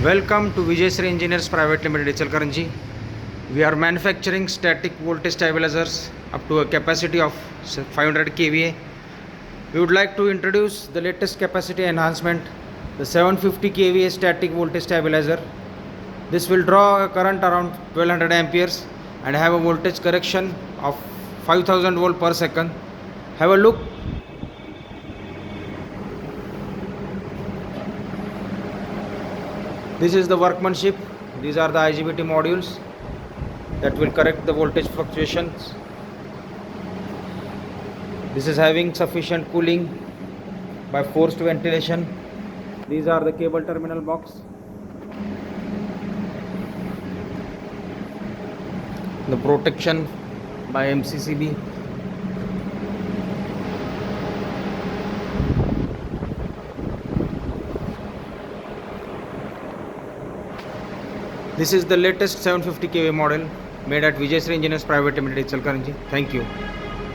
Welcome to Vijayshri Engineers Private Limited, Ichalkaranji. We are manufacturing static voltage stabilizers up to a capacity of 500 kVA. We would like to introduce the latest capacity enhancement, the 750 kVA static voltage stabilizer. This will draw a current around 1200 amperes and have a voltage correction of 5000 volt per second. Have a look. This is the workmanship. These are the IGBT modules that will correct the voltage fluctuations. This is having sufficient cooling by forced ventilation. These are the cable terminal box. The protection by MCCB. This is the latest 750 kVA model made at Vijayshri Engineers Private Limited, Ichalkaranji. Thank you.